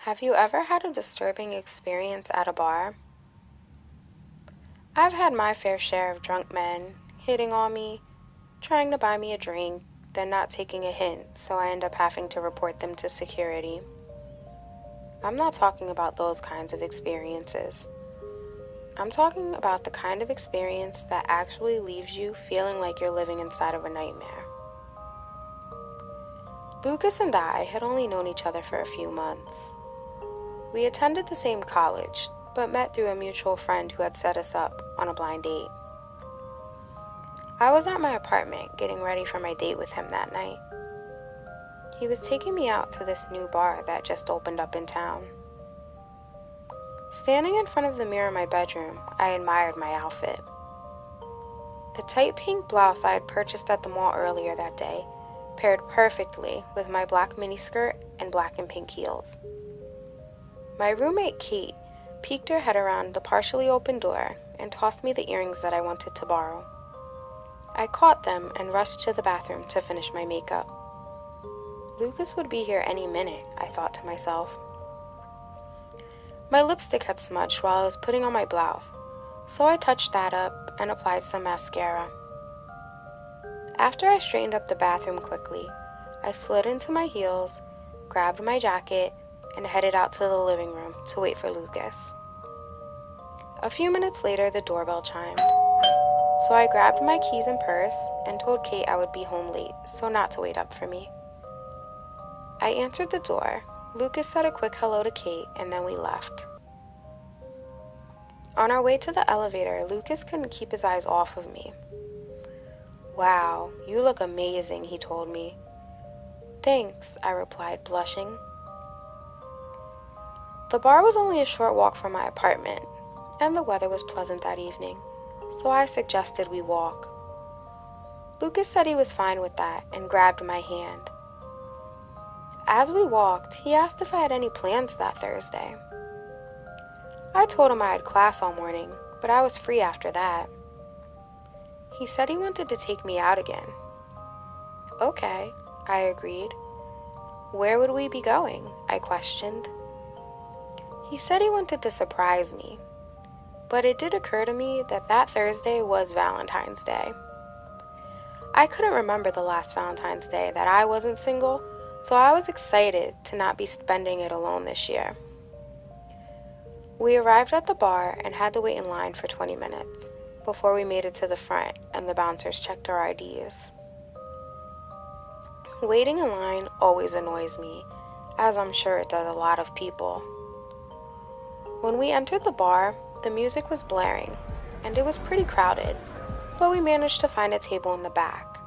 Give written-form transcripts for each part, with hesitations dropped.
Have you ever had a disturbing experience at a bar? I've had my fair share of drunk men hitting on me, trying to buy me a drink, then not taking a hint, so I end up having to report them to security. I'm not talking about those kinds of experiences. I'm talking about the kind of experience that actually leaves you feeling like you're living inside of a nightmare. Lucas and I had only known each other for a few months. We attended the same college, but met through a mutual friend who had set us up on a blind date. I was at my apartment getting ready for my date with him that night. He was taking me out to this new bar that just opened up in town. Standing in front of the mirror in my bedroom, I admired my outfit. The tight pink blouse I had purchased at the mall earlier that day paired perfectly with my black miniskirt and black and pink heels. My roommate Kate peeked her head around the partially open door and tossed me the earrings that I wanted to borrow. I caught them and rushed to the bathroom to finish my makeup. Lucas would be here any minute, I thought to myself. My lipstick had smudged while I was putting on my blouse, so I touched that up and applied some mascara. After I straightened up the bathroom quickly, I slid into my heels, grabbed my jacket, and headed out to the living room to wait for Lucas. A few minutes later, the doorbell chimed, so I grabbed my keys and purse and told Kate I would be home late, so not to wait up for me. I answered the door. Lucas said a quick hello to Kate, and then we left. On our way to the elevator, Lucas couldn't keep his eyes off of me. "Wow, you look amazing," he told me. "Thanks," I replied, blushing. The bar was only a short walk from my apartment, and the weather was pleasant that evening, so I suggested we walk. Lucas said he was fine with that and grabbed my hand. As we walked, he asked if I had any plans that Thursday. I told him I had class all morning, but I was free after that. He said he wanted to take me out again. Okay, I agreed. Where would we be going? I questioned. He said he wanted to surprise me, but it did occur to me that that Thursday was Valentine's Day. I couldn't remember the last Valentine's Day that I wasn't single, so I was excited to not be spending it alone this year. We arrived at the bar and had to wait in line for 20 minutes before we made it to the front and the bouncers checked our IDs. Waiting in line always annoys me, as I'm sure it does a lot of people. When we entered the bar, the music was blaring, and it was pretty crowded, but we managed to find a table in the back.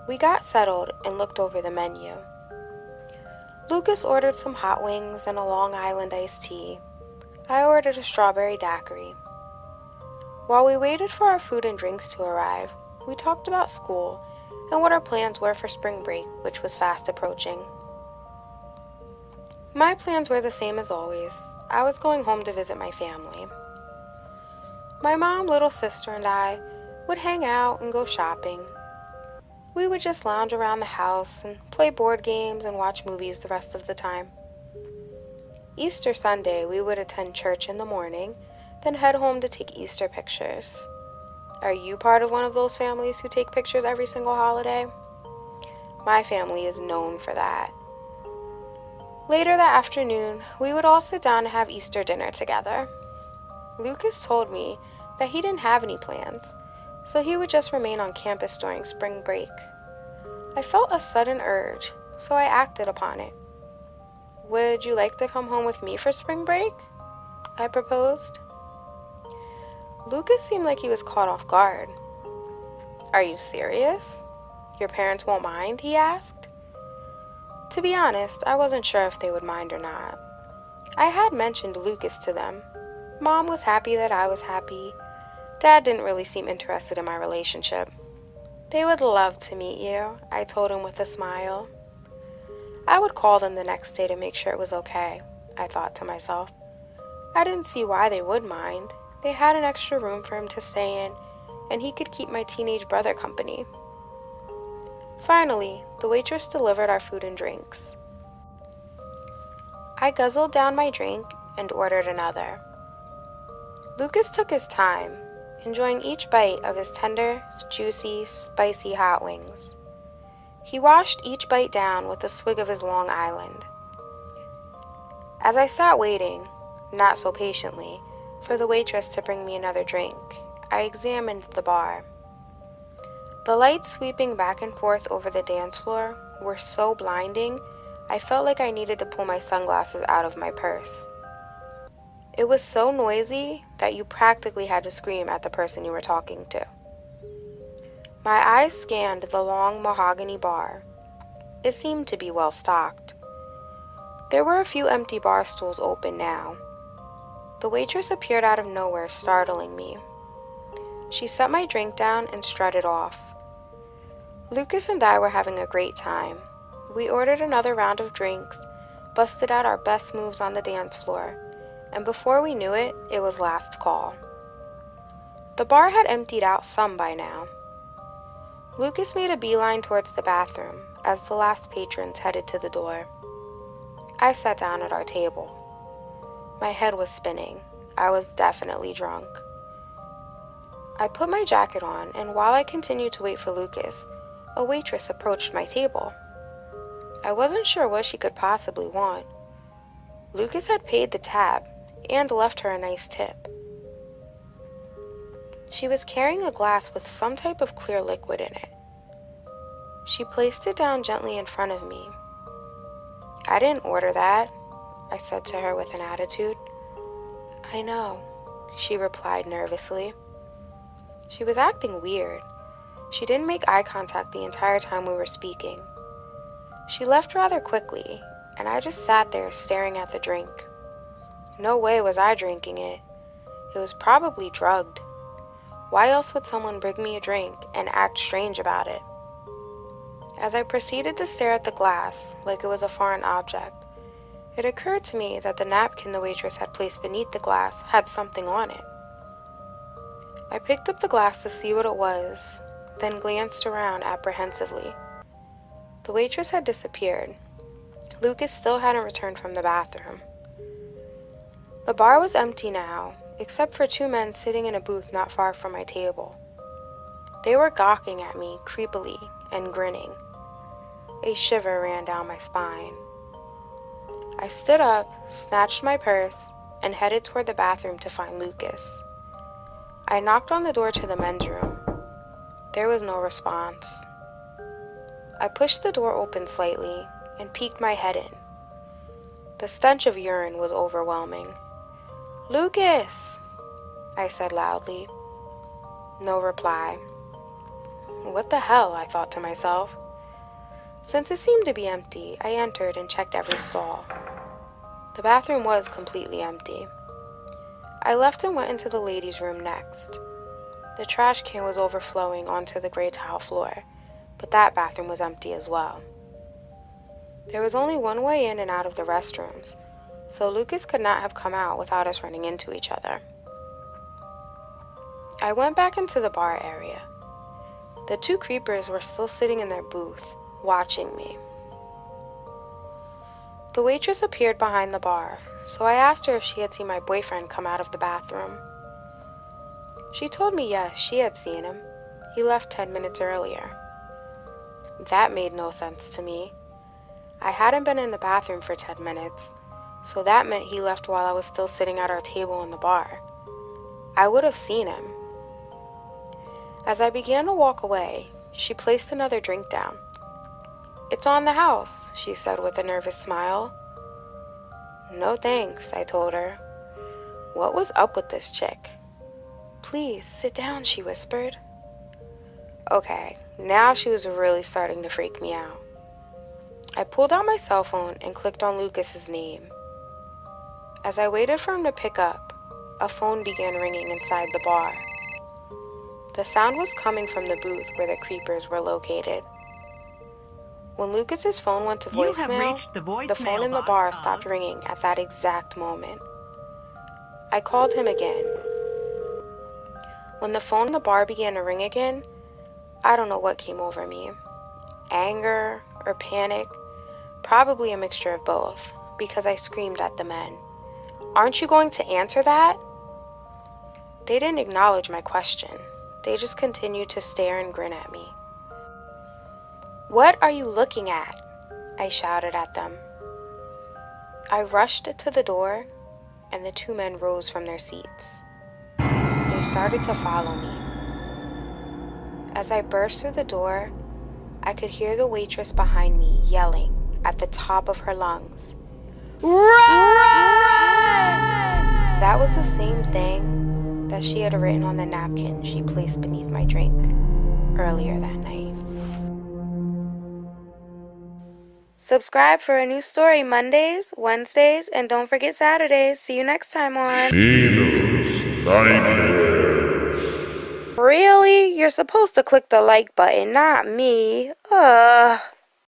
We got settled and looked over the menu. Lucas ordered some hot wings and a Long Island iced tea. I ordered a strawberry daiquiri. While we waited for our food and drinks to arrive, we talked about school and what our plans were for spring break, which was fast approaching. My plans were the same as always. I was going home to visit my family. My mom, little sister, and I would hang out and go shopping. We would just lounge around the house and play board games and watch movies the rest of the time. Easter Sunday, we would attend church in the morning, then head home to take Easter pictures. Are you part of one of those families who take pictures every single holiday? My family is known for that. Later that afternoon, we would all sit down to have Easter dinner together. Lucas told me that he didn't have any plans, so he would just remain on campus during spring break. I felt a sudden urge, so I acted upon it. "Would you like to come home with me for spring break?" I proposed. Lucas seemed like he was caught off guard. "Are you serious? Your parents won't mind?" he asked. To be honest, I wasn't sure if they would mind or not. I had mentioned Lucas to them. Mom was happy that I was happy. Dad didn't really seem interested in my relationship. "They would love to meet you," I told him with a smile. I would call them the next day to make sure it was okay, I thought to myself. I didn't see why they would mind. They had an extra room for him to stay in, and he could keep my teenage brother company. Finally, the waitress delivered our food and drinks. I guzzled down my drink and ordered another. Lucas took his time, enjoying each bite of his tender, juicy, spicy hot wings. He washed each bite down with a swig of his Long Island. As I sat waiting, not so patiently, for the waitress to bring me another drink, I examined the bar. The lights sweeping back and forth over the dance floor were so blinding, I felt like I needed to pull my sunglasses out of my purse. It was so noisy that you practically had to scream at the person you were talking to. My eyes scanned the long mahogany bar. It seemed to be well stocked. There were a few empty bar stools open now. The waitress appeared out of nowhere, startling me. She set my drink down and strutted off. Lucas and I were having a great time. We ordered another round of drinks, busted out our best moves on the dance floor, and before we knew it, it was last call. The bar had emptied out some by now. Lucas made a beeline towards the bathroom as the last patrons headed to the door. I sat down at our table. My head was spinning. I was definitely drunk. I put my jacket on, and while I continued to wait for Lucas, a waitress approached my table. I wasn't sure what she could possibly want. Lucas had paid the tab and left her a nice tip. She was carrying a glass with some type of clear liquid in it. She placed it down gently in front of me. "I didn't order that," I said to her with an attitude. "I know," she replied nervously. She was acting weird. She didn't make eye contact the entire time we were speaking. She left rather quickly, and I just sat there staring at the drink. No way was I drinking it. It was probably drugged. Why else would someone bring me a drink and act strange about it? As I proceeded to stare at the glass like it was a foreign object, it occurred to me that the napkin the waitress had placed beneath the glass had something on it. I picked up the glass to see what it was, then glanced around apprehensively. The waitress had disappeared. Lucas still hadn't returned from the bathroom. The bar was empty now, except for two men sitting in a booth not far from my table. They were gawking at me creepily and grinning. A shiver ran down my spine. I stood up, snatched my purse, and headed toward the bathroom to find Lucas. I knocked on the door to the men's room. There was no response. I pushed the door open slightly and peeked my head in. The stench of urine was overwhelming. "Lucas!" I said loudly. No reply. What the hell, I thought to myself. Since it seemed to be empty, I entered and checked every stall. The bathroom was completely empty. I left and went into the ladies' room next. The trash can was overflowing onto the gray tile floor, but that bathroom was empty as well. There was only one way in and out of the restrooms, so Lucas could not have come out without us running into each other. I went back into the bar area. The two creepers were still sitting in their booth, watching me. The waitress appeared behind the bar, so I asked her if she had seen my boyfriend come out of the bathroom. She told me yes, she had seen him. He left 10 minutes earlier. That made no sense to me. I hadn't been in the bathroom for 10 minutes, so that meant he left while I was still sitting at our table in the bar. I would have seen him. As I began to walk away, she placed another drink down. "It's on the house," she said with a nervous smile. "No thanks," I told her. What was up with this chick? "Please, sit down," she whispered. Okay, now she was really starting to freak me out. I pulled out my cell phone and clicked on Lucas's name. As I waited for him to pick up, a phone began ringing inside the bar. The sound was coming from the booth where the creepers were located. When Lucas's phone went to voicemail, the phone in the bar stopped ringing at that exact moment. I called him again. When the phone in the bar began to ring again, I don't know what came over me. Anger or panic, probably a mixture of both. because I screamed at the men. "Aren't you going to answer that?" They didn't acknowledge my question. They just continued to stare and grin at me. "What are you looking at?" I shouted at them. I rushed to the door, and the two men rose from their seats. They started to follow me. As I burst through the door, I could hear the waitress behind me yelling at the top of her lungs, "Run!" That was the same thing that she had written on the napkin she placed beneath my drink earlier that night. Subscribe for a new story Mondays, Wednesdays, and don't forget Saturdays. See you next time on Mr.Nightmare. Really? You're supposed to click the like button, not me. Ugh.